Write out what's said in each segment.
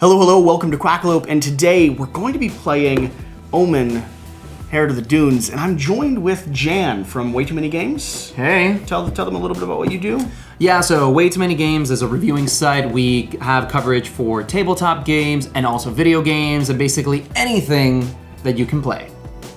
Hello, hello, welcome to Quackalope, and today we're going to be playing Omen, Heir to the Dunes, and I'm joined with Jan from Way Too Many Games. Hey. Tell them a little bit about what you do. Yeah, so Way Too Many Games is a reviewing site. We have coverage for tabletop games and also video games and basically anything that you can play.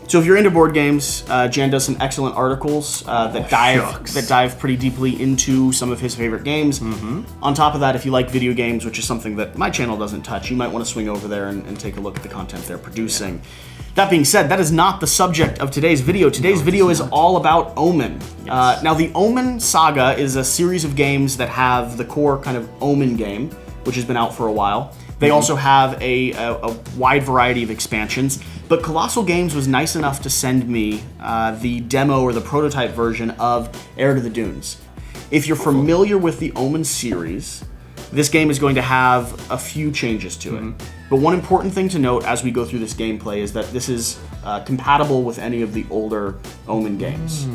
So if you're into board games, Jan does some excellent articles that dive pretty deeply into some of his favorite games. Mm-hmm. On top of that, if you like video games, which is something that my channel doesn't touch, you might want to swing over there and take a look at the content they're producing. Yeah. That being said, that is not the subject of today's video. Today's video is all about Omen. Yes. Now, the Omen saga is a series of games that have the core kind of Omen game, which has been out for a while. They also have a wide variety of expansions, but kolossalgames was nice enough to send me the demo or the prototype version of Heir to the Dunes. If you're familiar with the Omen series, this game is going to have a few changes to it. But one important thing to note as we go through this gameplay is that this is compatible with any of the older Omen games.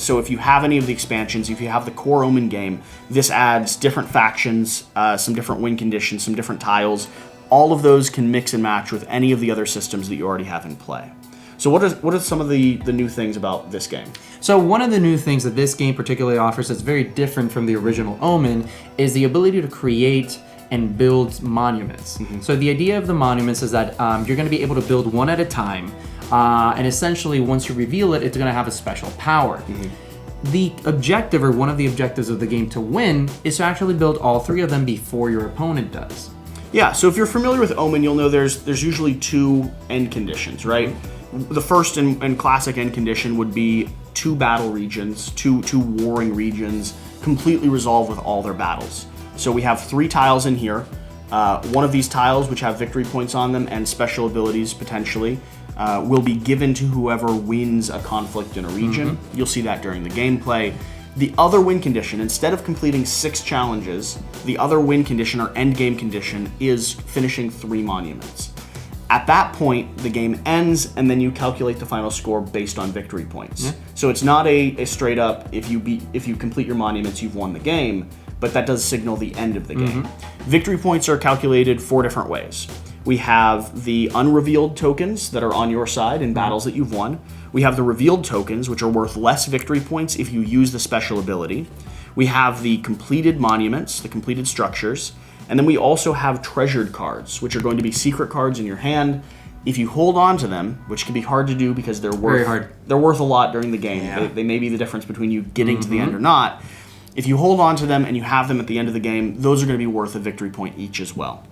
So if you have any of the expansions, if you have the core Omen game, this adds different factions, some different win conditions, some different tiles. All of those can mix and match with any of the other systems that you already have in play. So what are some of the new things about this game? So one of the new things that this game particularly offers that's very different from the original Omen is the ability to create and build monuments. So the idea of the monuments is that you're going to be able to build one at a time, and essentially once you reveal it, it's going to have a special power. The objective, or one of the objectives of the game to win, is to actually build all three of them before your opponent does. Yeah, so if you're familiar with Omen, you'll know there's usually two end conditions, right? The first and classic end condition would be two battle regions, two warring regions, completely resolved with all their battles. So we have 3 tiles in here. One of these tiles, which have victory points on them and special abilities potentially, will be given to whoever wins a conflict in a region. You'll see that during the gameplay. The other win condition, instead of completing 6 challenges, the other win condition or end game condition is finishing 3 monuments. At that point, the game ends, and then you calculate the final score based on victory points. So it's not a straight up, if you complete your monuments, you've won the game, but that does signal the end of the game. Victory points are calculated 4 different ways. We have the unrevealed tokens that are on your side in battles that you've won. We have the revealed tokens, which are worth less victory points if you use the special ability. We have the completed monuments, the completed structures, and then we also have treasured cards, which are going to be secret cards in your hand. If you hold on to them, which can be hard to do because they're worth a lot during the game. Yeah. They may be the difference between you getting to the end or not. If you hold on to them and you have them at the end of the game, those are going to be worth a victory point each as well.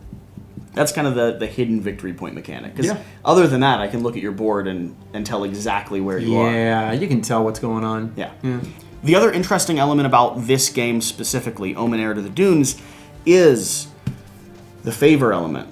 That's kind of the hidden victory point mechanic. Because other than that, I can look at your board and tell exactly where you are. Yeah, you can tell what's going on. Yeah. The other interesting element about this game specifically, Omen Heir to the Dunes, is the favor element.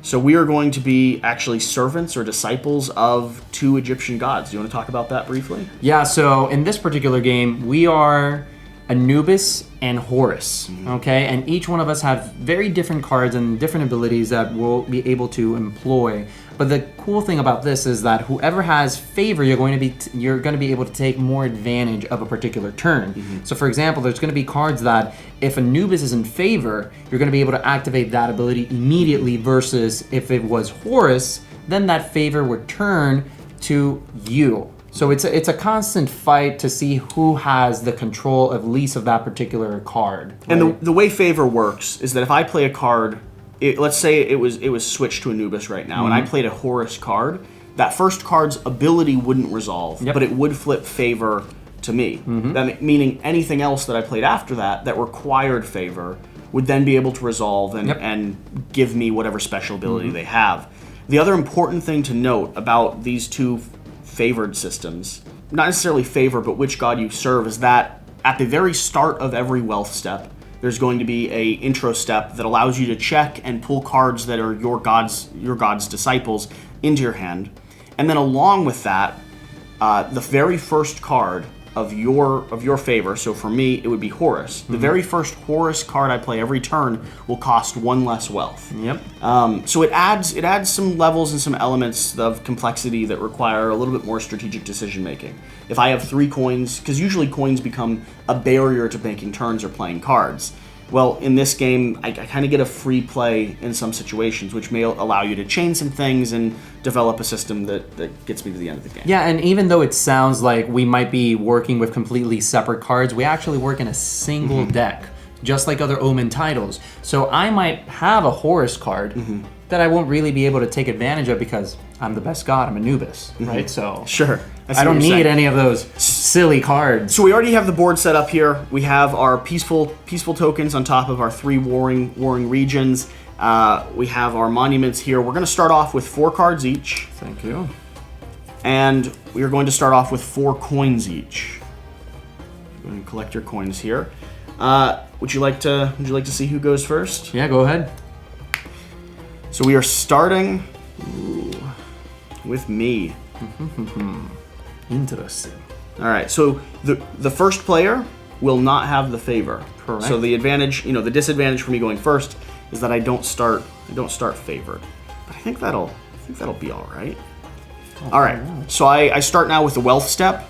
So we are going to be actually servants or disciples of 2 Egyptian gods. Do you want to talk about that briefly? Yeah, so in this particular game, we are Anubis and Horus, okay? And each one of us have very different cards and different abilities that we'll be able to employ. But the cool thing about this is that whoever has favor, you're going to be able to take more advantage of a particular turn. So for example, there's going to be cards that if Anubis is in favor, you're going to be able to activate that ability immediately versus if it was Horus, then that favor would turn to you. So it's a constant fight to see who has the control of least of that particular card. Right? And the way favor works is that if I play a card, let's say it was switched to Anubis right now, and I played a Horus card, that first card's ability wouldn't resolve, but it would flip favor to me. That meaning anything else that I played after that required favor would then be able to resolve and give me whatever special ability they have. The other important thing to note about these 2 favored systems, not necessarily favor, but which god you serve, is that at the very start of every wealth step, there's going to be a intro step that allows you to check and pull cards that are your god's disciples into your hand. And then along with that, the very first card of your favor, so for me it would be Horus. The very first Horus card I play every turn will cost 1 less wealth. So it adds some levels and some elements of complexity that require a little bit more strategic decision making. If I have 3 coins, because usually coins become a barrier to making turns or playing cards. Well, in this game, I kind of get a free play in some situations, which may allow you to chain some things and develop a system that gets me to the end of the game. Yeah, and even though it sounds like we might be working with completely separate cards, we actually work in a single deck, just like other Omen titles. So I might have a Horus card that I won't really be able to take advantage of because I'm the best god, I'm Anubis, right? So Sure. I don't need any of those silly cards. So we already have the board set up here. We have our peaceful tokens on top of our 3 warring regions. We have our monuments here. We're going to start off with 4 cards each. Thank you. And we are going to start off with 4 coins each. Go ahead and collect your coins here. Would you like to see who goes first? Yeah, go ahead. So we are starting with me. Interesting. All right. So the first player will not have the favor. Correct. So the advantage, the disadvantage for me going first is that I don't start favored. But I think that'll be all right. All right. So I start now with the wealth step,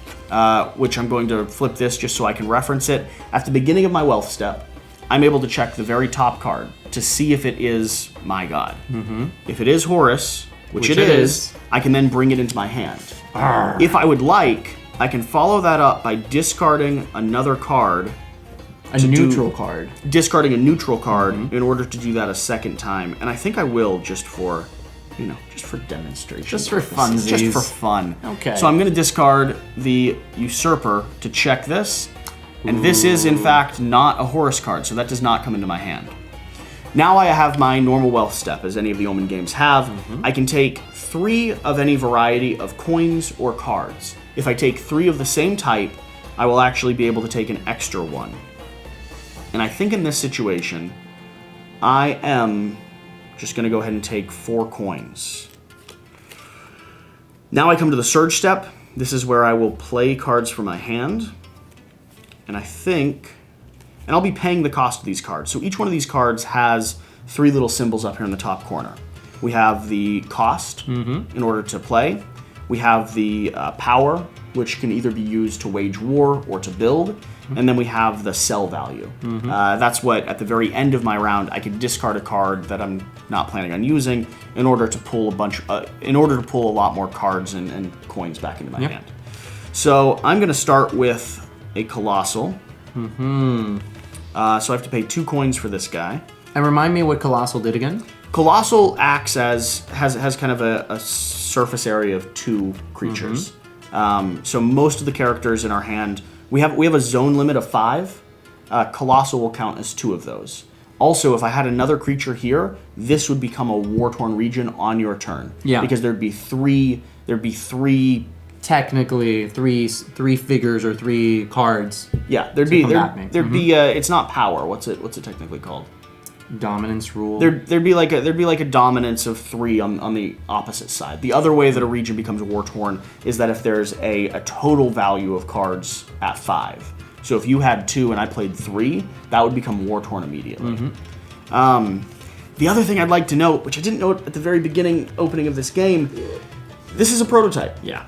which I'm going to flip this just so I can reference it. At the beginning of my wealth step, I'm able to check the very top card to see if it is my god. If it is Horus, which it is, I can then bring it into my hand. If I would like, I can follow that up by discarding another card. Discarding a neutral card in order to do that a second time. And I think I will just for demonstration. Just for funsies. Just for fun. Okay. So I'm going to discard the Usurper to check this. And this is, in fact, not a Horus card, so that does not come into my hand. Now I have my normal wealth step, as any of the Omen games have. I can take 3 of any variety of coins or cards. If I take 3 of the same type, I will actually be able to take an extra one. And I think in this situation, I am just going to go ahead and take 4 coins. Now I come to the surge step. This is where I will play cards from my hand. And I think... And I'll be paying the cost of these cards. So each one of these cards has 3 little symbols up here in the top corner. We have the cost in order to play. We have the power, which can either be used to wage war or to build. And then we have the sell value. That's what, at the very end of my round, I can discard a card that I'm not planning on using in order to pull a lot more cards and coins back into my hand. So I'm going to start with a colossal. So I have to pay 2 coins for this guy. And remind me what Colossal did again? Colossal acts as has kind of a surface area of 2 creatures. So most of the characters in our hand, we have a zone limit of 5. Colossal will count as 2 of those. Also, if I had another creature here, this would become a war-torn region on your turn. Yeah. Because there'd be three. Technically, three figures or 3 cards. Yeah, there'd be it's not power. What's it technically called? Dominance rule. There'd be like a dominance of 3 on the opposite side. The other way that a region becomes war torn is that if there's a total value of cards at 5. So if you had 2 and I played 3, that would become war torn immediately. The other thing I'd like to note, which I didn't note at the very beginning opening of this game. This is a prototype. Yeah.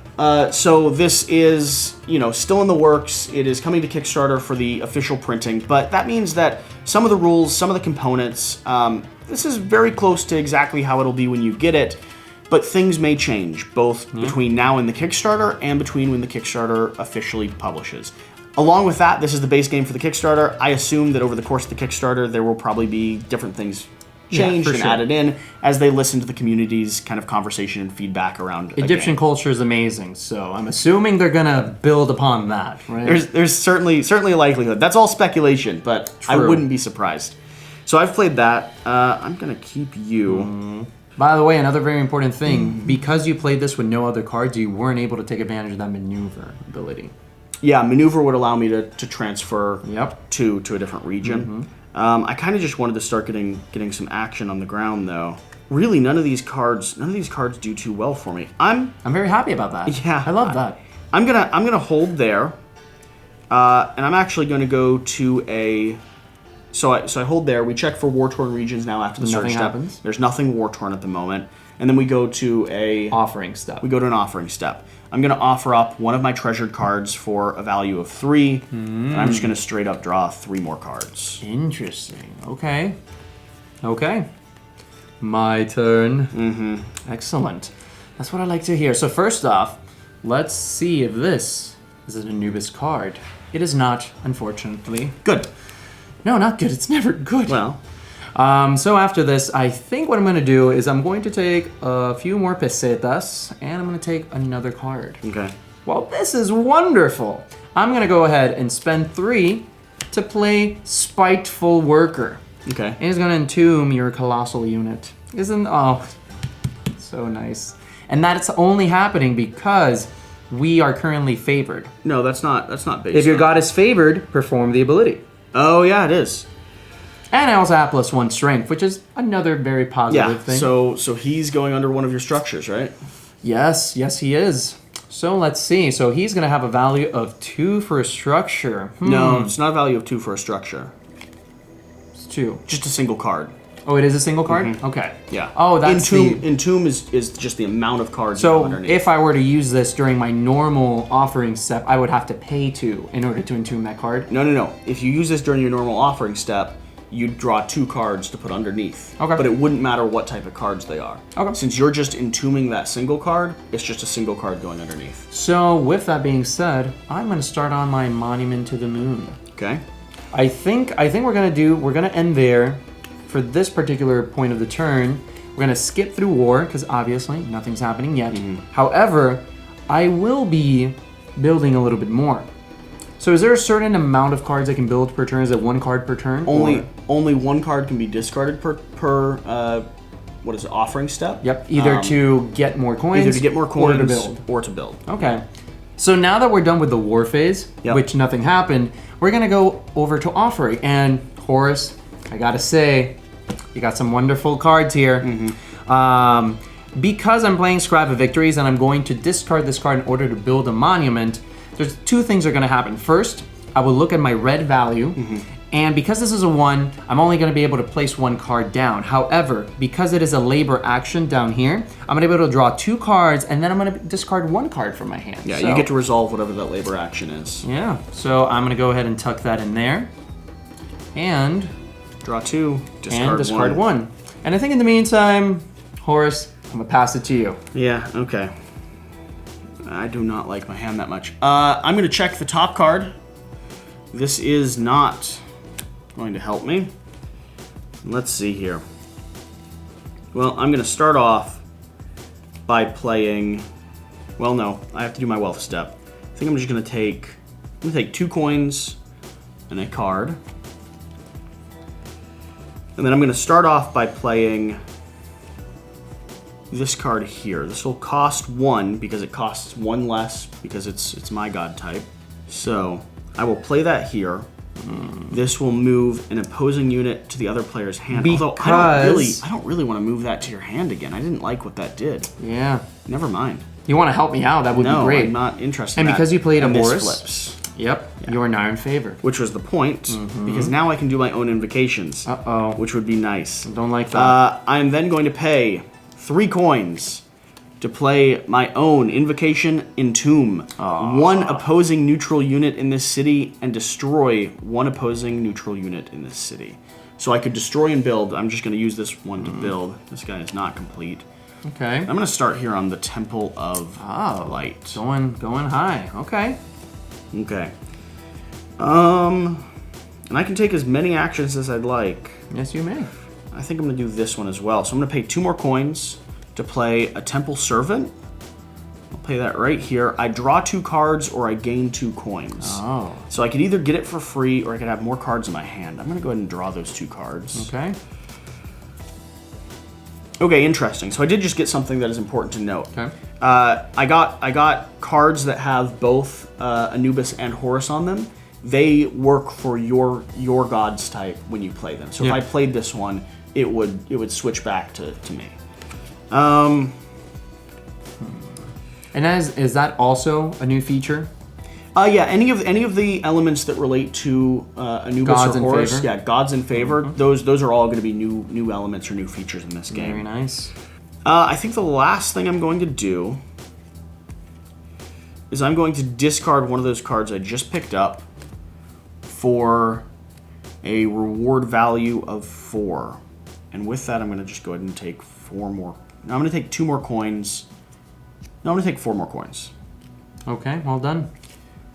So this is, still in the works. It is coming to Kickstarter for the official printing, but that means that some of the rules, some of the components, this is very close to exactly how it'll be when you get it, but things may change, both between now and the Kickstarter and between when the Kickstarter officially publishes. Along with that, this is the base game for the Kickstarter. I assume that over the course of the Kickstarter, there will probably be different things changed and added in as they listen to the community's kind of conversation and feedback around Egyptian culture is amazing, so I'm assuming they're gonna build upon that, right? There's certainly a likelihood. That's all speculation, but I wouldn't be surprised. So I've played that. I'm gonna keep you. By the way, another very important thing, because you played this with no other cards, you weren't able to take advantage of that maneuver ability. Yeah, maneuver would allow me to transfer to a different region. I kind of just wanted to start getting some action on the ground, though. Really, none of these cards do too well for me. I'm very happy about that. Yeah, I love that. I'm gonna hold there, and I'm actually going to go to So I hold there. We check for war-torn regions now after the Nothing search happens. step. There's nothing war-torn at the moment. And then we go to a... Offering step. We go to an offering step. I'm going to offer up one of my treasured cards for a value of 3. And I'm just going to straight up draw 3 more cards. Interesting. Okay. Okay. My turn. Excellent. That's what I like to hear. So first off, let's see if this is an Anubis card. It is not, unfortunately. Good. No, not good. It's never good. Well, So after this, I think what I'm going to do is I'm going to take a few more pesetas, and I'm going to take another card. okay. Well, this is wonderful. I'm going to go ahead and spend 3 to play Spiteful Worker. Okay. And it's going to entomb your colossal unit. Oh, so nice. And that's only happening because we are currently favored. No, that's not based If your on- god is favored, perform the ability. Oh, yeah, it is. And I also have +1 strength, which is another very positive Yeah, thing. so he's going under one of your structures, right? Yes, he is. So let's see. So he's going to have a value of 2 for a structure. No, it's not a value of 2 for a structure. It's 2. Just a single card. Oh, it is a single card? Okay. Yeah. Oh, that's Entomb is just the amount of cards you have So underneath. if I were to use this during my normal offering step, I would have to pay 2 in order to entomb that card. No. If you use this during your normal offering step, you'd draw 2 cards to put underneath. Okay. But it wouldn't matter what type of cards they are. Okay. Since you're just entombing that single card, it's just a single card going underneath. So with that being said, I'm going to start on my Monument to the Moon. Okay? I think we're gonna end there for this particular point of the turn. We're gonna skip through war because obviously nothing's happening yet. However, I will be building a little bit more. So is there a certain amount of cards I can build per turn? Is it 1 card per turn? Only 1 card can be discarded per what is it, offering step? Yep. Either to get more coins. Either to get more coins or to build. Or to build. Okay. So now that we're done with the war phase, Yep. which nothing happened, we're gonna go over to offering. And Horace, I gotta say, you got some wonderful cards here. Because I'm playing Scribe of Victories and I'm going to discard this card in order to build a monument, there's 2 things that are gonna happen. First, I will look at my red value, and because this is a 1, I'm only gonna be able to place 1 card down. However, because it is a labor action down here, I'm gonna be able to draw 2 cards, and then I'm gonna discard 1 card from my hand. Yeah, So- you get to resolve whatever that labor action is. Yeah, so I'm gonna go ahead and tuck that in there, and Draw 2, discard, discard 1. And I think in the meantime, Horace, I'm gonna pass it to you. Yeah, okay. I do not like my hand that much. I'm going to check the top card. This is not going to help me. Let's see here. Well, I'm going to start off by playing... Well, no, I have to do my wealth step. I think I'm just going to take... 2 coins and a card. And then I'm going to start off by playing this card here. This will cost 1 because it costs 1 less because it's my god type. So I will play that here. This will move an opposing unit to the other player's hand. Although I don't really want to move that to your hand again. I didn't like what that did. Yeah. Never mind. You want to help me out? That would be No, great. I'm not interested. And in because that. you played a And this Horus? flips. Yep. You are now in favor. Which was the point, because now I can do my own invocations. Uh-oh. Which would be nice. Don't like that. I am then going to pay 3 coins to play my own Invocation Entomb. 1 opposing neutral unit in this city and destroy 1 opposing neutral unit in this city. So I could destroy and build. I'm just going to use this one to build. This guy is not complete. Okay. I'm going to start here on the Temple of Light. Going high. Okay. Okay. And I can take as many actions as I'd like. Yes, you may. I think I'm going to do this one as well. So I'm going to pay 2 more coins to play a Temple Servant. I'll pay that right here. I draw 2 cards or I gain 2 coins. Oh. So I could either get it for free or I could have more cards in my hand. I'm going to go ahead and draw those 2 cards. Okay. Okay, interesting. So I did just get something that is important to note. Okay. I got cards that have both Anubis and Horus on them. They work for your god's type when you play them. So Yeah. if I played this one, it would switch back to me. And is that also a new feature? Yeah, any of the elements that relate to Anubis Gods or in Horus, favor. yeah, gods in favor. Those are all going to be new elements or new features in this game. Very nice. I think the last thing I'm going to do is I'm going to discard one of those cards I just picked up for a reward value of 4. And with that, I'm going to just go ahead and take 4 more. No, I'm going to take 2 more coins. No, I'm going to take 4 more coins. Okay, well done.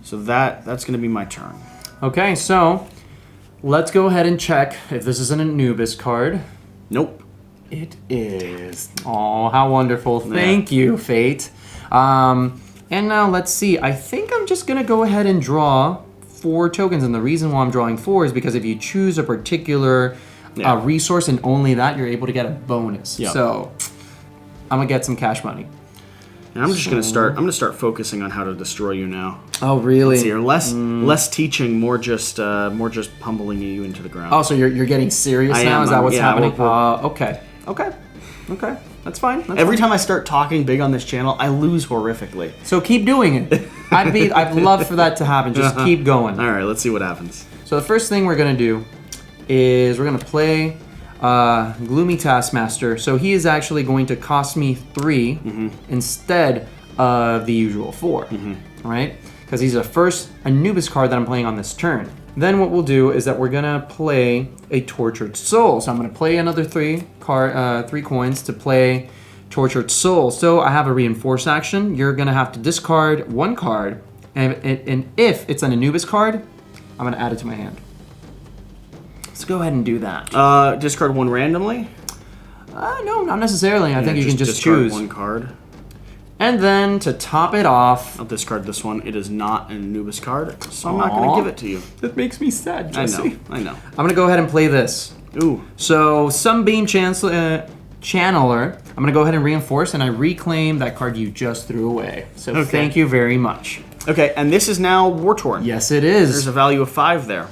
So that's going to be my turn. Okay, so let's go ahead and check if this is an Anubis card. Nope. It is. Oh, how wonderful. Thank you, Fate. And now let's see. I think I'm just going to go ahead and draw 4 tokens. And the reason why I'm drawing 4 is because if you choose a particular resource and only that, you're able to get a bonus. Yep. So I'm going to get some cash money. And I'm just going to start focusing on how to destroy you now. Oh, really? Let's see here. Less teaching, more just pummeling you into the ground. Oh, so you're getting serious I now? am. Is that what's Yeah, happening? we're- Okay. That's fine. Every time I start talking big on this channel, I lose horrifically. So keep doing it. I'd love for that to happen. Just keep going. All right, let's see what happens. So the first thing we're gonna do is we're gonna play Gloomy Taskmaster. So he is actually going to cost me 3 instead of the usual 4, right? Because he's the first Anubis card that I'm playing on this turn. Then what we'll do is that we're gonna play a Tortured Soul. So I'm gonna play another 3 coins to play Tortured Soul. So I have a reinforce action. You're gonna have to discard 1 card, and if it's an Anubis card, I'm gonna add it to my hand. Let's go ahead and do that. Discard 1 randomly. No, not necessarily. I think you can just discard choose. 1 card. And then to top it off, I'll discard this one. It is not an Anubis card, so I'm not going to give it to you. that makes me sad, Jesse. I know. I'm gonna go ahead and play this. Ooh. So Sunbeam Channeler, I'm gonna go ahead and reinforce, and I reclaim that card you just threw away. So thank you very much. Okay, and this is now War-Torn. Yes, it is. There's a value of 5 there.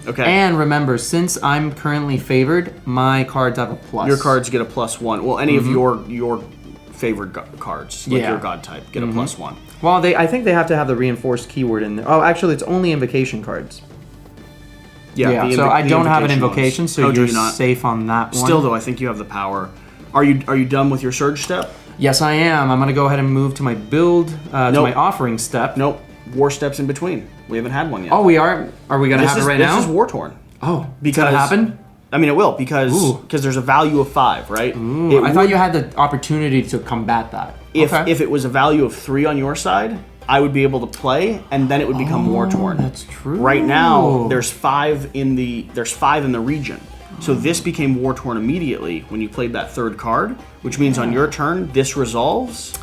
Okay. And remember, since I'm currently favored, my cards have a plus. Your cards get a +1. Well, any of your favored cards, like your god type, get a +1. Well, I think they have to have the reinforced keyword in there. Oh, actually, it's only invocation cards. Yeah. So I don't have an ones. invocation, so do you're you not? safe on that one. Still, though, I think you have the power. Are you done with your surge step? Yes, I am. I'm gonna go ahead and move to my build, to my offering step. Nope. War steps in between. We haven't had one yet. Oh, we are. Are we gonna have it right now? This is War-Torn. Oh, Because does that happen? I mean, it will because there's a value of 5, right? I thought you had the opportunity to combat that. If it was a value of 3 on your side, I would be able to play, and then it would become War-Torn. That's true. Right now, there's 5 in the region. So this became War-Torn immediately when you played that 3rd card, which means on your turn, this resolves.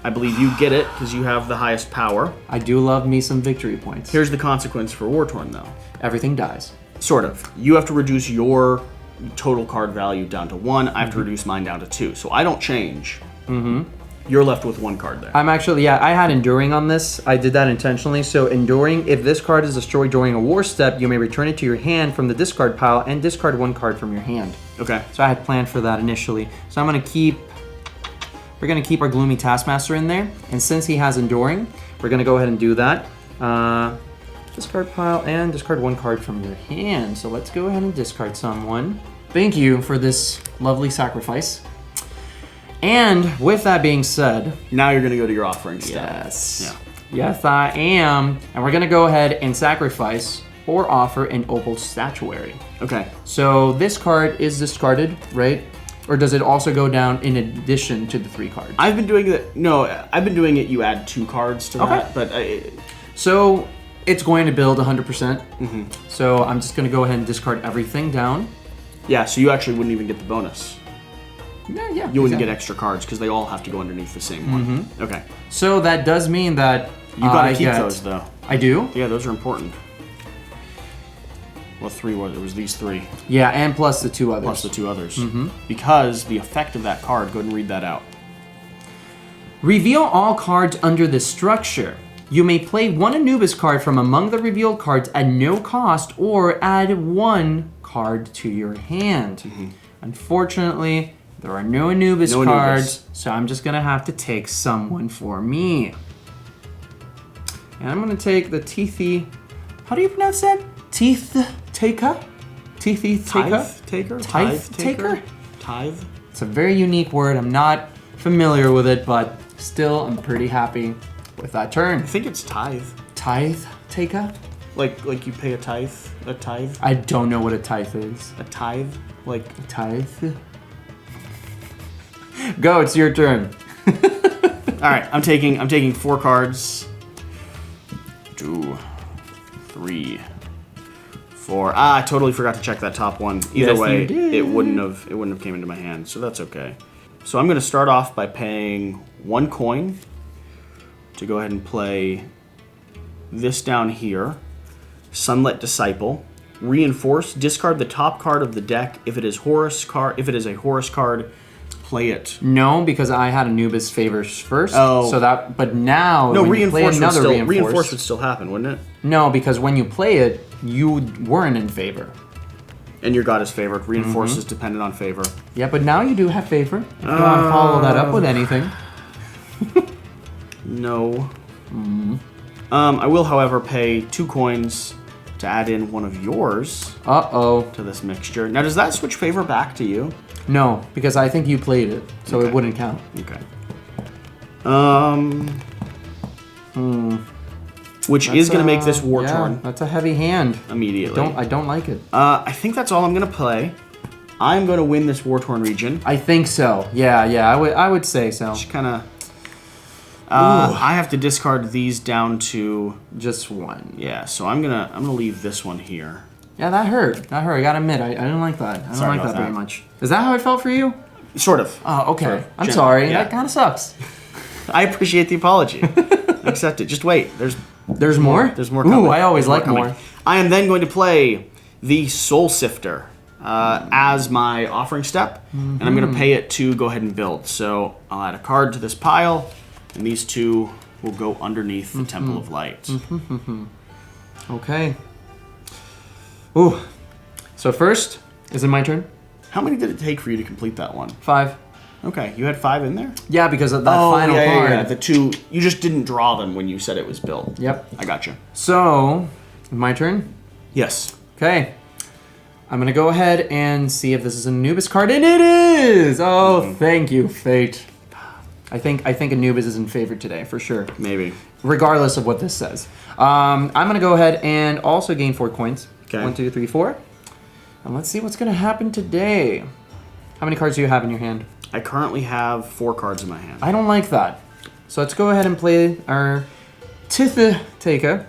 I believe you get it because you have the highest power. I do love me some victory points. Here's the consequence for War-Torn, though. Everything dies. Sort of. You have to reduce your total card value down to 1. I have to reduce mine down to 2. So I don't change. You're left with 1 card there. I'm actually, I had Enduring on this. I did that intentionally. So Enduring, if this card is destroyed during a war step, you may return it to your hand from the discard pile and discard 1 card from your hand. Okay. So I had planned for that initially. So we're gonna keep our Gloomy Taskmaster in there. And since he has Enduring, we're gonna go ahead and do that. Discard pile and discard 1 card from your hand. So let's go ahead and discard someone. Thank you for this lovely sacrifice. And with that being said, Now you're going to go to your offering step. yes, yes I am. And we're gonna go ahead and sacrifice or offer an Opal Statuary. Okay. So this card is discarded, right? Or does it also go down in addition to the 3 cards? I've been doing it. No, I've been doing it. You add 2 cards to that, but So it's going to build 100%. So I'm just going to go ahead and discard everything down. yeah. So you actually wouldn't even get the bonus. Yeah. You wouldn't get extra cards because they all have to go underneath the same one. Okay. So that does mean that You got to keep those though. I do? Yeah, those are important. Well, 3 was it was these 3 Yeah, and plus the 2 others. plus the 2 others. Because the effect of that card. Go ahead and read that out. Reveal all cards under this structure. You may play 1 Anubis card from among the revealed cards at no cost or add 1 card to your hand. Unfortunately, there are no Anubis No cards, Anubis. so I'm just gonna have to take someone for me. And I'm going to take the Teethy... How do you pronounce that? Teeth Taker? Teethy Taker? Tithe taker? Tithe taker? Tithe? It's a very unique word. I'm not familiar with it, but still I'm pretty happy with that turn. I think it's tithe. Tithe Taker? Like you pay a tithe? A tithe? I don't know what a tithe is. A tithe? Like A tithe? Go, it's your turn. Alright, I'm taking 4 cards. 2, 3, 4. I totally forgot to check that top one. Either Yes, way, you did. it wouldn't have came into my hand, so that's okay. So I'm gonna start off by paying 1 coin to go ahead and play this down here. Sunlit Disciple. Reinforce. Discard the top card of the deck. If it is a Horus card, play it. No, because I had Anubis favors first. Oh. So that, but now No, when you play another reinforce would still happen, wouldn't it? No, because when you play it, you weren't in favor. And your god is favored. Reinforce is dependent on favor. Yeah, but now you do have favor. If you want to follow that up with anything. No. I will, however, pay 2 coins to add in one of yours Uh-oh. to this mixture. Now, does that switch favor back to you? No, because I think you played it, so Okay. it wouldn't count. Okay. Which is going to make this war torn That's a heavy hand. immediately. I don't like it. I think that's all I'm going to play. I'm going to win this war torn region. I think so. Yeah, I would say so. Just kind of... I have to discard these down to... Just one. Yeah, so I'm gonna leave this one here. Yeah, that hurt. That hurt. I gotta admit, I didn't like that. I don't Sorry like about that very that. much. Is that how it felt for you? Sort of. Oh, okay. Sort of. I'm Gen- sorry. yeah. That kind of sucks. I appreciate the apology. Accept it. Just wait. There's more? There's more coming. Ooh, I always There's like more. coming. I am then going to play the Soul Sifter as my offering step, and I'm going to pay it to go ahead and build. So I'll add a card to this pile, and these 2 will go underneath the Temple of Light. Okay. Ooh. So first, is it my turn? How many did it take for you to complete that one? 5. Okay, you had 5 in there? Yeah, because of that final card. Yeah. The 2, you just didn't draw them when you said it was built. Yep. I gotcha. So, my turn? Yes. Okay. I'm gonna go ahead and see if this is an Anubis card, and it is! Oh, thank you, fate. I think Anubis is in favor today, for sure. Maybe. Regardless of what this says. I'm gonna go ahead and also gain 4 coins. Okay. 1, 2, 3, 4. And let's see what's gonna happen today. How many cards do you have in your hand? I currently have 4 cards in my hand. I don't like that. So let's go ahead and play our Titha Taker.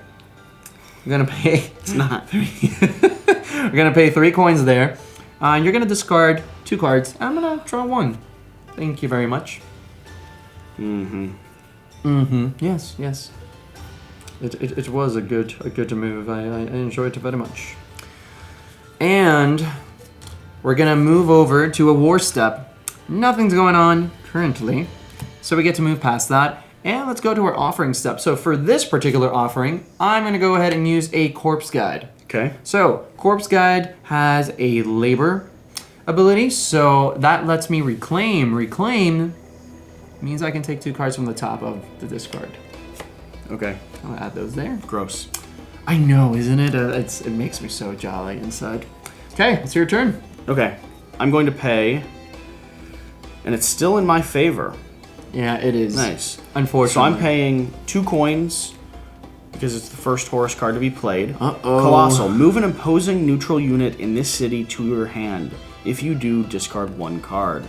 We're gonna pay. It's not. We're gonna pay 3 coins there. You're gonna discard 2 cards. I'm gonna draw 1. Thank you very much. Yes, yes. It was a good move. I enjoyed it very much. And we're gonna move over to a war step. Nothing's going on currently, so we get to move past that. And let's go to our offering step. So for this particular offering, I'm gonna go ahead and use a corpse guide. Okay. So corpse guide has a labor ability, so that lets me reclaim. Reclaim means I can take 2 cards from the top of the discard. Okay. I'll add those there. Gross. I know, isn't it? It makes me so jolly inside. Okay, it's your turn. Okay. I'm going to pay, and it's still in my favor. Yeah, it is. Nice. Unfortunately. So I'm paying 2 coins because it's the first Horus card to be played. Uh-oh. Colossal. Move an imposing neutral unit in this city to your hand. If you do, discard 1 card.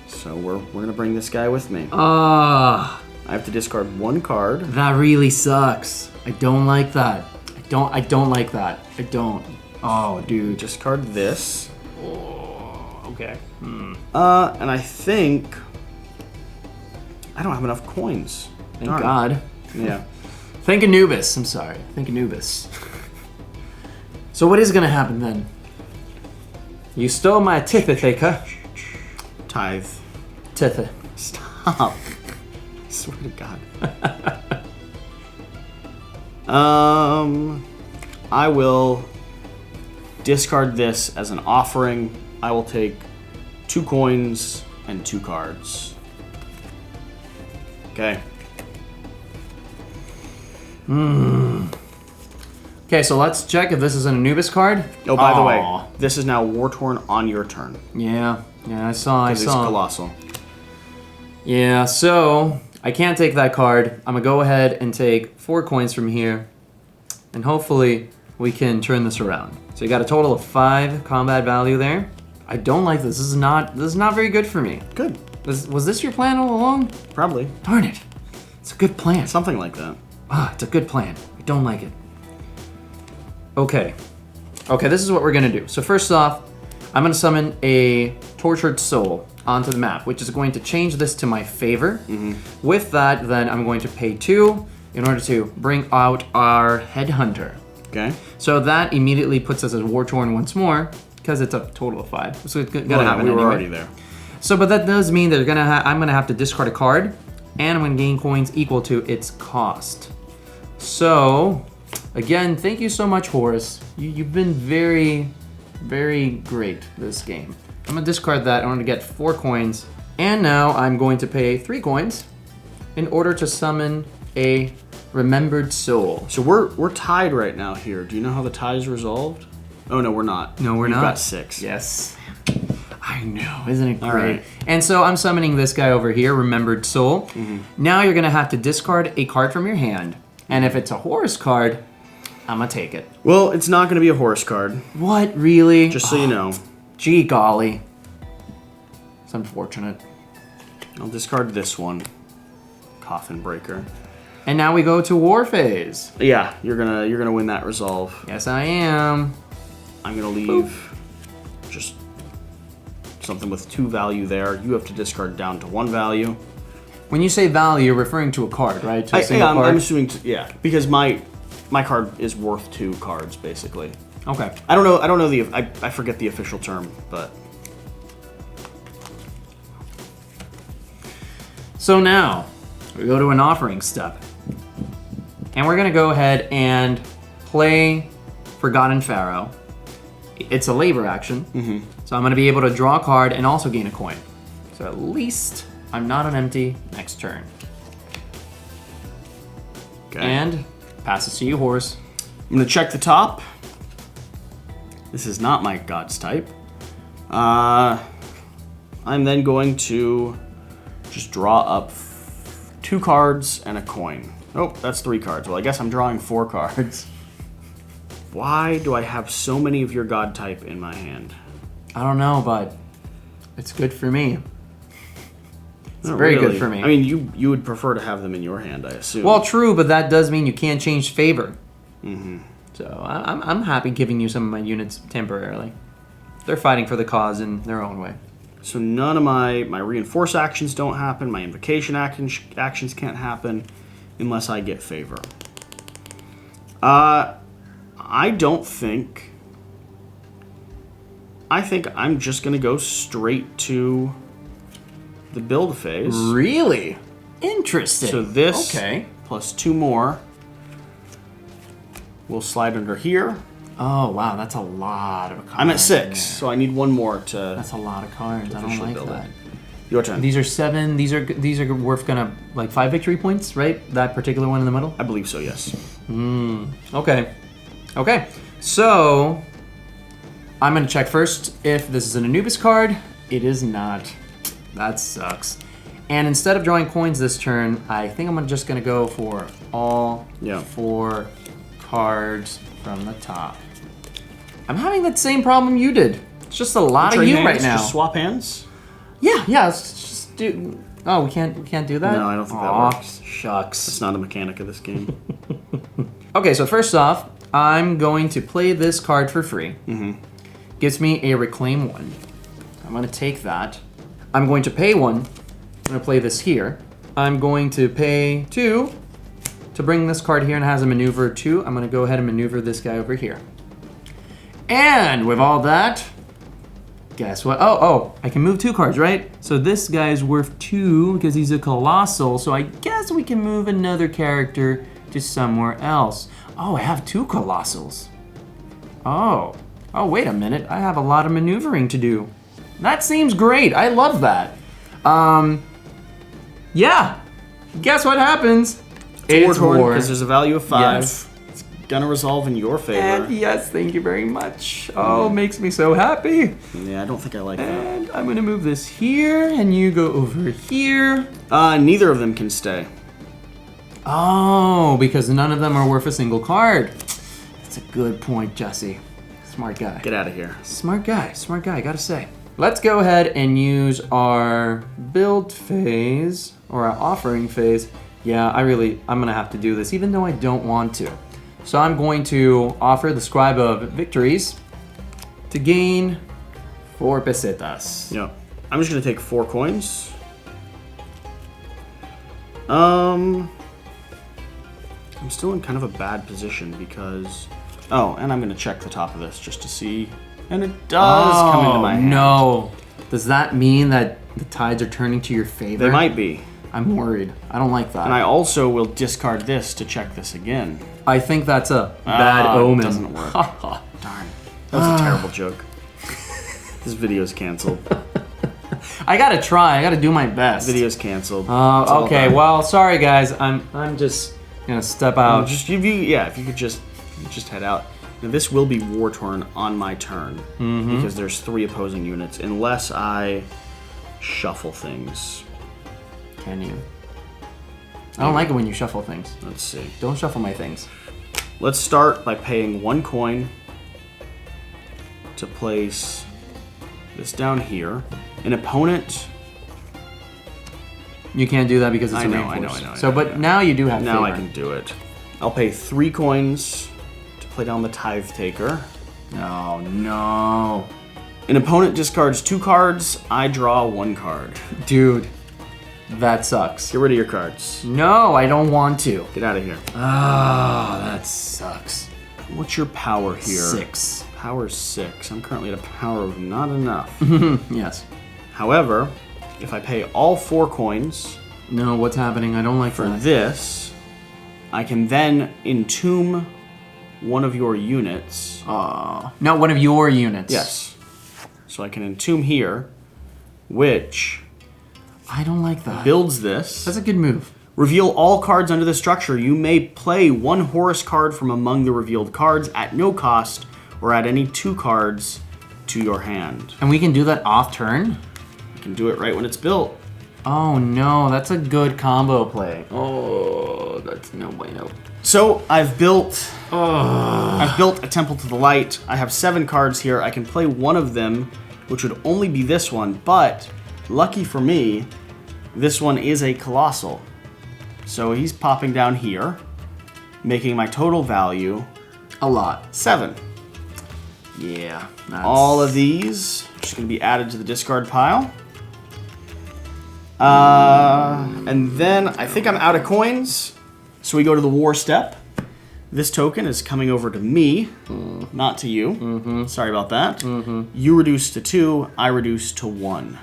So we're gonna bring this guy with me. Ah, I have to discard 1 card. that really sucks. I don't like that. I don't like that. I don't. Oh, dude. Discard this. Oh, okay. And I think I don't have enough coins. Thank Darn. God. Yeah. Thank Anubis. I'm sorry. Thank Anubis. So what is gonna happen then? You stole my Titha. Tithe. Titha. Stop. I swear to God. I will discard this as an offering. I will take 2 coins and 2 cards. Okay. Okay, so let's check if this is an Anubis card. Oh, by the Aw. way, this is now War-Torn on your turn. Yeah, I saw. Because it's Colossal. Yeah, so I can't take that card. I'm gonna go ahead and take 4 coins from here, and hopefully we can turn this around. So you got a total of 5 combat value there. I don't like this. This is not very good for me. Good. Was this your plan all along? Probably. Darn it. It's a good plan. Something like that. It's a good plan. I don't like it. Okay, this is what we're gonna do. So first off, I'm gonna summon a Tortured Soul onto the map, which is going to change this to my favor. With that, then I'm going to pay 2 in order to bring out our Headhunter. Okay. So that immediately puts us as War-Torn once more, because it's a total of 5. So it's gonna happen we were anyway. already there. So, but that does mean that I'm gonna have to discard a card, and I'm gonna gain coins equal to its cost. So, again, thank you so much, Horus. You've been very, very great this game. I'm gonna discard that. I'm gonna get 4 coins, and now I'm going to pay 3 coins in order to summon a Remembered Soul. So we're tied right now here. Do you know how the tie is resolved? Oh no, we're not. No, we're We've not. got 6. Yes. I know, isn't it great? All right. And so I'm summoning this guy over here, Remembered Soul. Now you're gonna have to discard a card from your hand, and if it's a Horus card, I'm gonna take it. Well, it's not going to be a Horus card. What, really? Just so you know. Gee golly. It's unfortunate. I'll discard this one. Coffin Breaker. And now we go to War Phase. Yeah, you're gonna win that resolve. Yes, I am. I'm gonna leave just something with 2 value there. You have to discard down to 1 value. When you say value, you're referring to a card, right? To a single card? I'm assuming, yeah, because my card is worth 2 cards basically. Okay. I don't know I forget the official term, but So now we go to an offering step. And we're gonna go ahead and play Forgotten Pharaoh. It's a labor action. So I'm gonna be able to draw a card and also gain a coin. So at least I'm not on empty next turn. okay. And passes to you, Horus. I'm gonna check the top. This is not my God's type. I'm then going to just draw up 2 cards and a coin. Oh, that's 3 cards. Well, I guess I'm drawing 4 cards. Why do I have so many of your God type in my hand? I don't know, but it's good for me. It's Not very really. good for me. I mean, you would prefer to have them in your hand, I assume. Well, true, but that does mean you can't change favor. So I'm happy giving you some of my units temporarily. They're fighting for the cause in their own way. So none of my reinforce actions don't happen. My invocation actions can't happen unless I get favor. I think I'm just gonna go straight to the build phase. Really? Interesting. So this Okay. plus 2 more will slide under here. Oh wow, that's a lot of cards. I'm at 6, in so I need 1 more to. there. That's a lot of cards. I don't officially like build that. it. Your turn. These are 7. These are worth gonna like 5 victory points, right? That particular one in the middle. I believe so. Yes. Okay. So I'm gonna check first if this is an Anubis card. It is not. That sucks. And instead of drawing coins this turn, I think I'm just gonna go for all 4 cards from the top. I'm having that same problem you did. It's just a lot of Trade you hands, right now. Just swap hands. Yeah. Let's just do. Oh, we can't do that. No, I don't think that Aw, works. Shucks. It's not a mechanic of this game. Okay, so first off, I'm going to play this card for free. Gives me a Reclaim 1. I'm going to take that. I'm going to pay 1. I'm going to play this here. I'm going to pay 2 to bring this card here and it has a maneuver 2. I'm going to go ahead and maneuver this guy over here. And with all that, guess what? Oh, I can move 2 cards, right? So this guy is worth 2 because he's a colossal. So I guess we can move another character to somewhere else. Oh, I have 2 colossals. Oh, wait a minute. I have a lot of maneuvering to do. That seems great. I love that. Yeah. Guess what happens? It's war. because there's a value of 5. Yes. It's gonna resolve in your favor. And yes, thank you very much. Oh, makes me so happy. Yeah, I don't think I like that. And I'm gonna move this here, and you go over here. Neither of them can stay. Oh, because none of them are worth a single card. That's a good point, Jesse. Smart guy. Get out of here. Smart guy, I gotta say. Let's go ahead and use our build phase, or our offering phase. Yeah, I'm gonna have to do this, even though I don't want to. So I'm going to offer the Scribe of Victories to gain 4 pesetas. Yeah. I'm just gonna take 4 coins. I'm still in kind of a bad position because... Oh, and I'm gonna check the top of this just to see. And it does come into my hand. No. Does that mean that the tides are turning to your favor? They might be. I'm worried. I don't like that. And I also will discard this to check this again. I think that's a bad omen. It doesn't work. Darn. That was a terrible joke. This video's canceled. I gotta try. I gotta do my best. Video's canceled. Okay. Well, sorry guys. I'm just gonna step out. If you could just head out. Now this will be war torn on my turn because there's 3 opposing units, unless I shuffle things. Can you? I don't like it when you shuffle things. Let's see. Don't shuffle my things. Let's start by paying 1 coin to place this down here. An opponent. You can't do that because it's I a know. reinforce. But now you do have Now I favor. can do it. I'll pay 3 coins to play down the Tithe Taker. Oh no. An opponent discards 2 cards. I draw 1 card. Dude, that sucks. Get rid of your cards. No, I don't want to. Get out of here. Ah, that sucks. What's your power here? 6. Power 6. I'm currently at a power of not enough. Yes. However, if I pay all 4 coins No, what's happening? I don't like for that. this, I can then entomb one of your units. Not one of your units. Yes. So I can entomb here, which I don't like that. builds this. That's a good move. Reveal all cards under the structure. You may play 1 Horus card from among the revealed cards at no cost, or add any 2 cards to your hand. And we can do that off turn? You can do it right when it's built. Oh no, that's a good combo play. Oh, that's no bueno. So I've built a Temple to the Light. I have 7 cards here. I can play 1 of them, which would only be this one, but lucky for me, this one is a Colossal. So he's popping down here, making my total value A lot. 7. Yeah. All of these are just going to be added to the discard pile. And then I think I'm out of coins, so we go to the war step. This token is coming over to me, not to you. Sorry about that. You reduce to 2, I reduce to 1.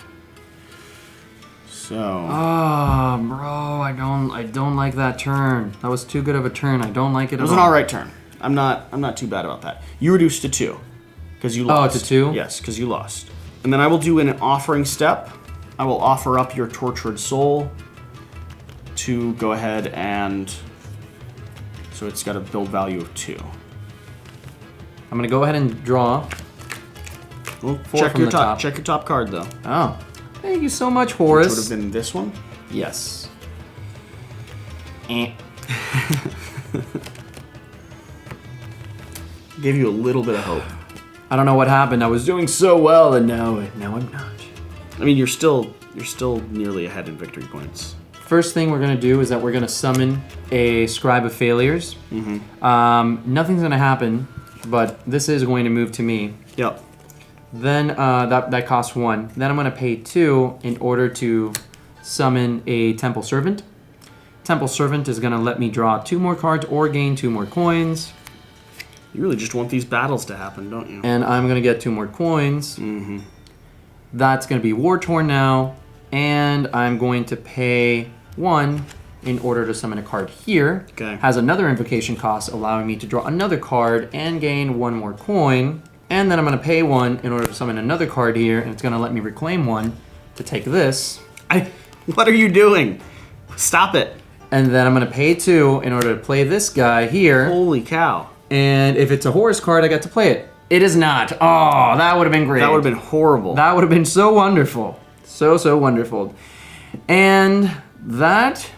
So. Bro, I don't like that turn. That was too good of a turn. I don't like it at all. It was an alright turn. I'm not too bad about that. You reduce to 2, because you lost. Oh, to 2? Yes, because you lost. And then I will do an offering step. I will offer up your tortured soul to go ahead and... So it's got a build value of 2. I'm gonna go ahead and draw. Well, 4 check from your the top. Check your top card though. Oh. Thank you so much, Which Horus. would have been this one. Yes. Gave you a little bit of hope. I don't know what happened. I was doing so well, and now I'm not. I mean, you're still nearly ahead in victory points. First thing we're gonna do is that we're gonna summon a Scribe of Failures. Nothing's gonna happen, but this is going to move to me. Yep. Then that costs 1. Then I'm gonna pay 2 in order to summon a Temple Servant. Temple Servant is gonna let me draw 2 more cards or gain 2 more coins. You really just want these battles to happen, don't you? And I'm gonna get 2 more coins. That's gonna be War Torn now, and I'm going to pay 1 in order to summon a card here. Okay. Has another invocation cost, allowing me to draw another card and gain 1 more coin. And then I'm gonna pay 1 in order to summon another card here, and it's gonna let me reclaim 1 to take this. What are you doing? Stop it. And then I'm going to pay 2 in order to play this guy here. Holy cow. And if it's a horse card, I get to play it. It is not. Oh, that would have been great. That would have been horrible. That would have been so wonderful. So wonderful. And that,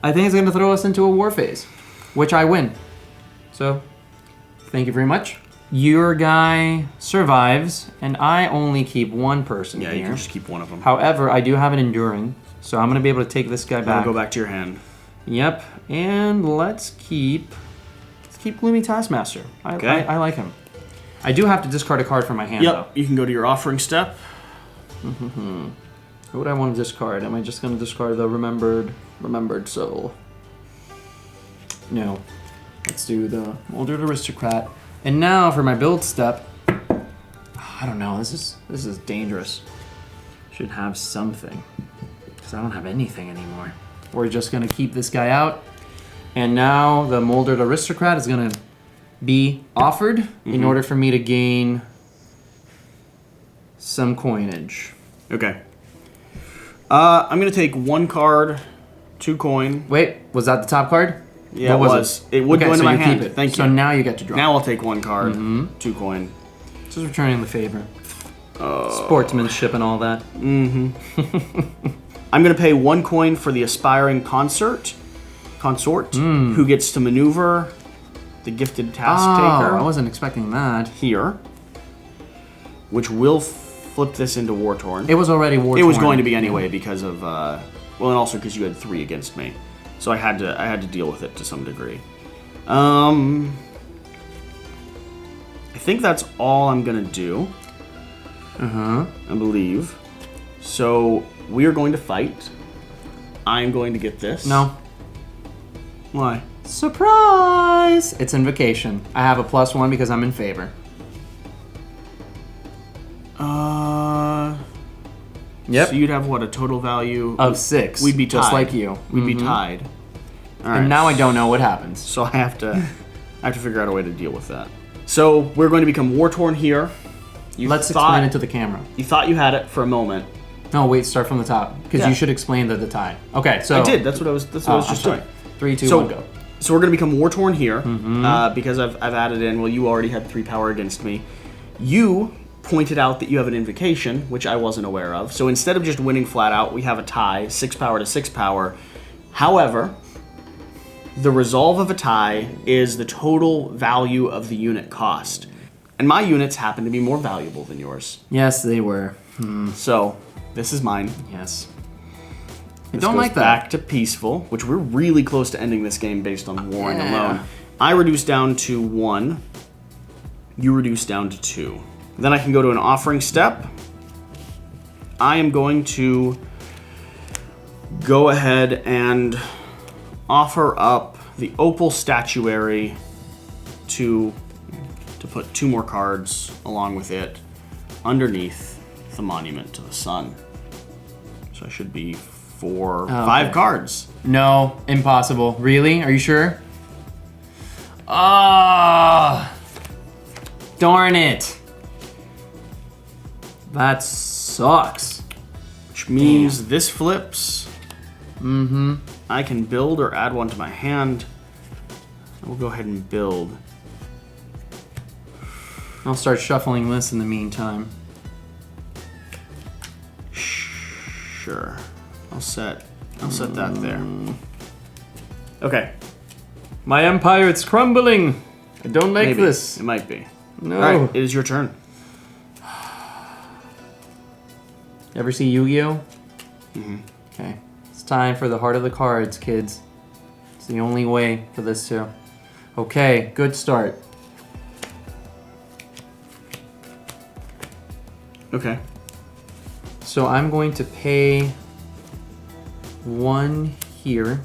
I think, is going to throw us into a war phase, which I win. So, thank you very much. Your guy survives, and I only keep one person here. Yeah, you can just keep one of them. However, I do have an enduring, so I'm going to be able to take this guy back. Go back to your hand. Yep, and let's keep Gloomy Taskmaster. I like him. I do have to discard a card from my hand, though. You can go to your offering step. Who would I want to discard? Am I just going to discard the Remembered Soul? No. Let's do the Moldered Aristocrat. And now for my build step. I don't know. This is dangerous. Should have something, because I don't have anything anymore. We're just going to keep this guy out. And now the Moldered Aristocrat is going to be offered in order for me to gain some coinage. Okay. I'm going to take 1 card, 2 coin. Wait, was that the top card? Yeah, it was. It would go into my hand. Keep it. Thank you. So now you get to draw. Now I'll take 1 card, 2 coin. Just returning the favor. Sportsmanship and all that. I'm going to pay 1 coin for the Aspiring Consort, who gets to maneuver the Gifted Task Taker. I wasn't expecting that. Here, which will flip this into War Torn. It was already War Torn. It was going to be anyway because of, well, and also because you had 3 against me. So I had to deal with it to some degree. I think that's all I'm gonna do. I believe. So we are going to fight. I'm going to get this. No. Why? Surprise! It's Invocation. I have a +1 because I'm in favor. Yep. So you'd have what, a total value of 6. We'd be tied. Just like you. We'd be tied. All right. And now I don't know what happens. So I have to figure out a way to deal with that. So we're going to become War Torn here. Let's explain it to the camera. You thought you had it for a moment. No, wait. Start from the top because you should explain the tie. Okay, so I did. That's what I was just doing. 3, 2, 1, go. So we're going to become War Torn here because I've added in. Well, you already had 3 power against me. You pointed out that you have an Invocation, which I wasn't aware of. So instead of just winning flat out, we have a tie, 6 power to 6 power. However, the resolve of a tie is the total value of the unit cost. And my units happen to be more valuable than yours. Yes, they were. So this is mine. Yes. This don't goes like that. Back to Peaceful, which we're really close to ending this game based on warring alone. I reduce down to 1. You reduce down to 2. Then I can go to an offering step. I am going to go ahead and offer up the Opal Statuary to put 2 more cards along with it underneath the Monument to the Sun. So I should be 5 cards. No, impossible. Really? Are you sure? Ah, darn it. That sucks. Which means this flips. I can build or add 1 to my hand. We'll go ahead and build. I'll start shuffling this in the meantime. Sure. I'll set that there. Okay. My empire, it's crumbling. I don't like Maybe. this. It might be. No. All right, it is your turn. Ever see Yu-Gi-Oh? Okay. It's time for the Heart of the Cards, kids. It's the only way for this to... Okay, good start. Okay. So I'm going to pay 1 here.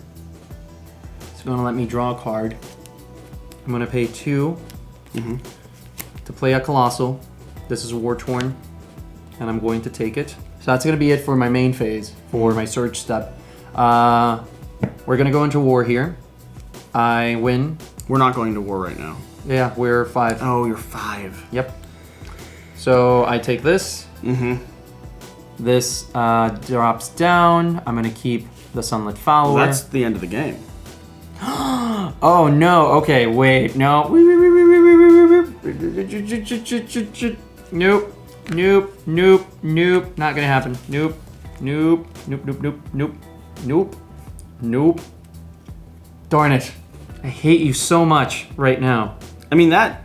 It's going to let me draw a card. I'm going to pay 2 to play a Colossal. This is War Torn, and I'm going to take it. So that's going to be it for my main phase, for my search step. We're going to go into war here. I win. We're not going to war right now. Yeah, we're 5. Oh, you're 5. Yep. So I take this. This drops down. I'm going to keep the Sunlit Follower. Well, that's the end of the game. Oh no. Okay, wait. No. Nope. Nope. Nope. Nope. Not gonna happen. Nope. Nope. Nope. Nope. Nope. Nope. Nope. Nope. Darn it. I hate you so much right now. I mean, that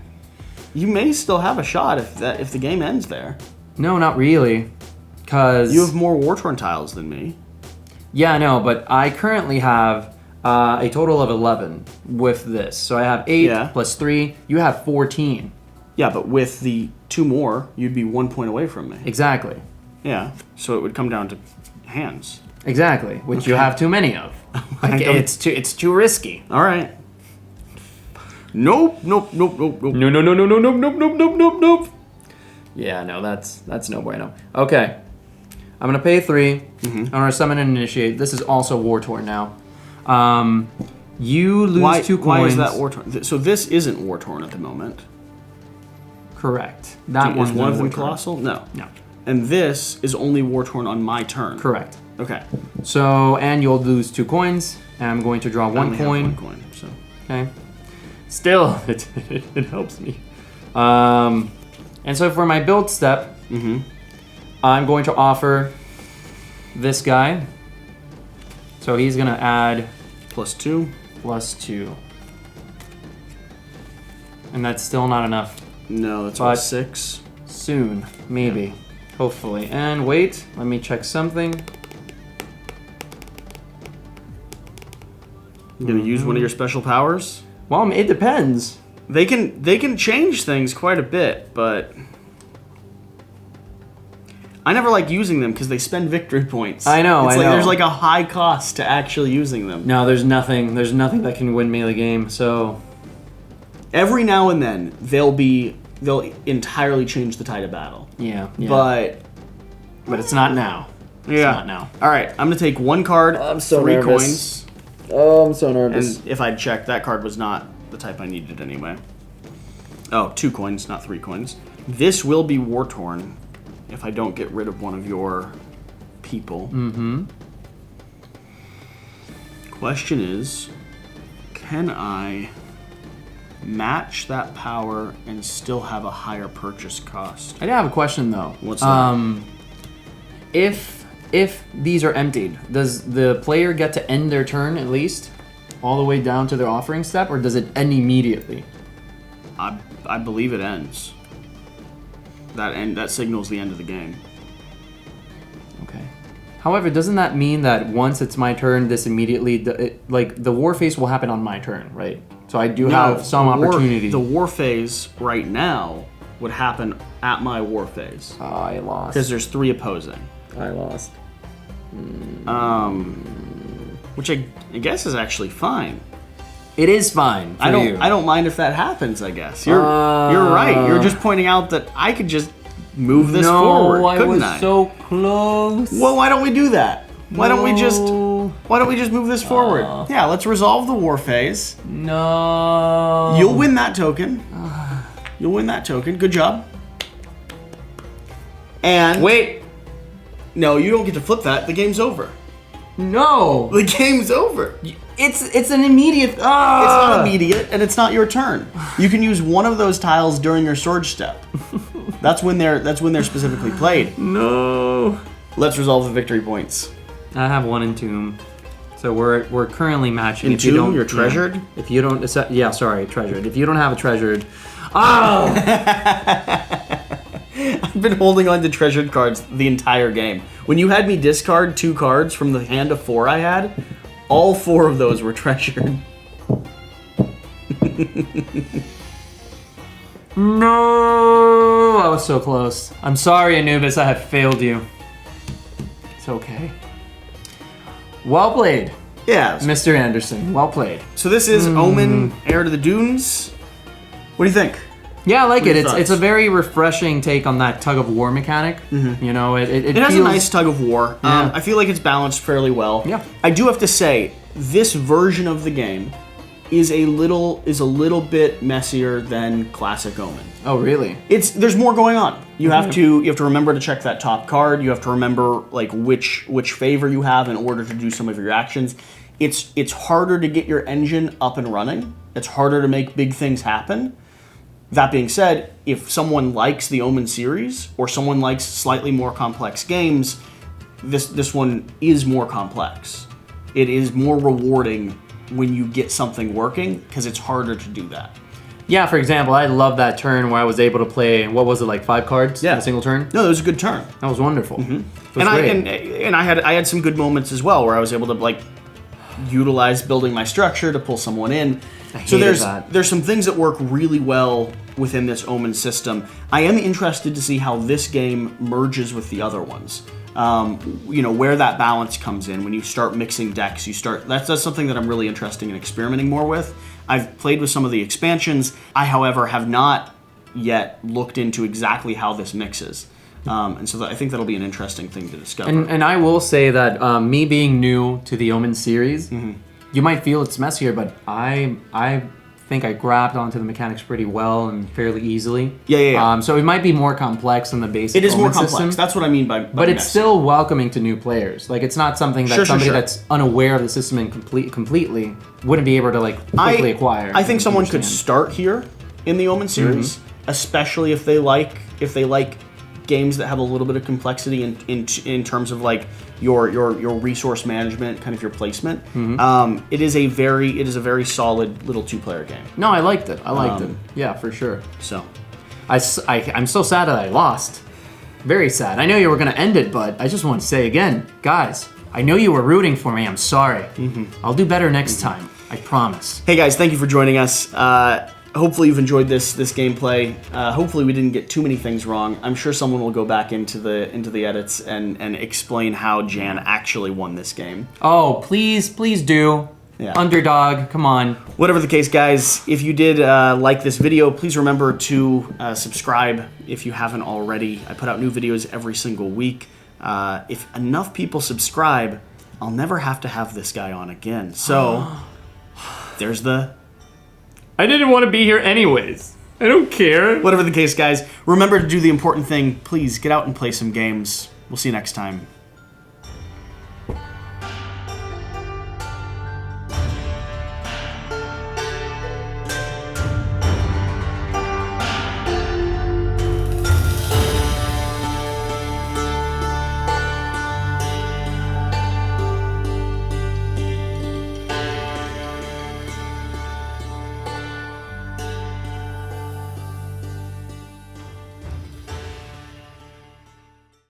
you may still have a shot if the game ends there. No, not really. Cause You have more war-torn tiles than me. yeah, I know, but I currently have a total of 11 with this. So I have 8 Yeah. plus 3. You have 14. Yeah, but with the 2 more, you'd be 1 point away from me. Exactly. Yeah, so it would come down to hands. Exactly. Which you have too many of. Like, it's too risky. All right. Nope. No. Yeah, no, that's no bueno. Okay. I'm gonna pay 3. I'm gonna summon and initiate. This is also war torn now. You lose 2 coins. Why is that war torn? So this isn't war torn at the moment. Correct. That Is one's one of them war-torn. colossal? No. No. And this is only war torn on my turn. Correct. Okay. So, and you'll lose 2 coins. And I'm going to draw I 1 only have coin. 1 coin. So. Okay. Still, it helps me. And so for my build step, I'm going to offer this guy. So he's going to add +2. +2. And that's still not enough. No, that's But- 6. Soon, maybe. Hopefully. And wait, let me check something. You gonna use one of your special powers? Well, it depends. They can change things quite a bit, but I never like using them because they spend victory points. I know, It's I like know. there's like a high cost to actually using them. No, there's nothing that can win me the game. So Every now and then they'll entirely change the tide of battle. yeah. But it's not now. It's yeah. not now. All right, I'm gonna take 1 card, I'm so 3 nervous. coins, Oh, I'm so and if I'd checked, that card was not the type I needed anyway. Oh, 2 coins, not 3 coins. This will be war torn if I don't get rid of one of your people. Question is, can I match that power and still have a higher purchase cost? I do have a question though. What's that? If these are emptied, does the player get to end their turn at least, all the way down to their offering step, or does it end immediately? I believe it ends. That signals the end of the game. Okay. However, doesn't that mean that once it's my turn, this immediately, the war phase will happen on my turn, right? So I do have some opportunity. The war phase right now would happen at my war phase I lost. because there's 3 opposing. I lost. Which I guess is actually fine. It is fine. For I you. don't mind if that happens. I guess you're right. You're just pointing out that I could just move this forward, couldn't I? so close. Well, why don't we do that? Why don't we just move this forward? Yeah, let's resolve the war phase. No. You'll win that token. You'll win that token. Good job. And Wait. no, you don't get to flip that. The game's over. No. The game's over. It's an immediate. It's not immediate, and it's not your turn. You can use one of those tiles during your sword step. That's when they're specifically played. No. Let's resolve the victory points. I have 1 in Tomb, so we're currently matching. In Tomb, you're treasured? If you don't, treasured. If you don't have a treasured, oh. I've been holding on to treasured cards the entire game. When you had me discard 2 cards from the hand of 4 I had, all 4 of those were treasured. No, I was so close. I'm sorry, Anubis, I have failed you. It's okay. Well played, Yeah. Mr. Anderson. Well played. So this is Omen, Heir to the Dunes. What do you think? Yeah, I like What are it. your It's a thoughts? very refreshing take on that tug of war mechanic. You know, it It has feels a nice tug of war. Yeah. I feel like it's balanced fairly well. Yeah. I do have to say, this version of the game is a little bit messier than classic Omen. Oh, really? There's more going on. You have to remember to check that top card. You have to remember like which favor you have in order to do some of your actions. It's harder to get your engine up and running. It's harder to make big things happen. That being said, if someone likes the Omen series or someone likes slightly more complex games, this one is more complex. It is more rewarding when you get something working because it's harder to do that. Yeah, for example, I love that turn where I was able to play, what was it, like 5 cards in a single turn? No, that was a good turn. That was wonderful. And I had some good moments as well where I was able to like utilize building my structure to pull someone in. So there's some things that work really well within this Omen system. I am interested to see how this game merges with the other ones. Where that balance comes in when you start mixing decks. That's something that I'm really interested in experimenting more with. I've played with some of the expansions. I, however, have not yet looked into exactly how this mixes. And so I think that'll be an interesting thing to discover. And I will say that me being new to the Omen series, you might feel it's messier, but I think I grabbed onto the mechanics pretty well and fairly easily. Yeah. So it might be more complex than the basic. It is Omen more complex. system, That's what I mean by but it's still welcoming to new players. Like it's not something that somebody that's unaware of the system and completely wouldn't be able to like quickly acquire. I think someone could start here in the Omen series, especially if they like games that have a little bit of complexity in terms of like your resource management, kind of your placement. It is a very solid little 2-player game. No, I liked it. Yeah, for sure. So, I'm so sad that I lost. Very sad. I know you were going to end it, but I just want to say again, guys, I know you were rooting for me. I'm sorry. I'll do better next time. I promise. Hey guys, thank you for joining us. Hopefully you've enjoyed this gameplay. Hopefully we didn't get too many things wrong. I'm sure someone will go back into the edits and explain how Jan actually won this game. Oh, please do. Yeah. Underdog, come on. Whatever the case, guys, if you did like this video, please remember to subscribe if you haven't already. I put out new videos every single week. If enough people subscribe, I'll never have to have this guy on again. So, there's the... I didn't want to be here anyways. I don't care. Whatever the case, guys, remember to do the important thing. Please get out and play some games. We'll see you next time.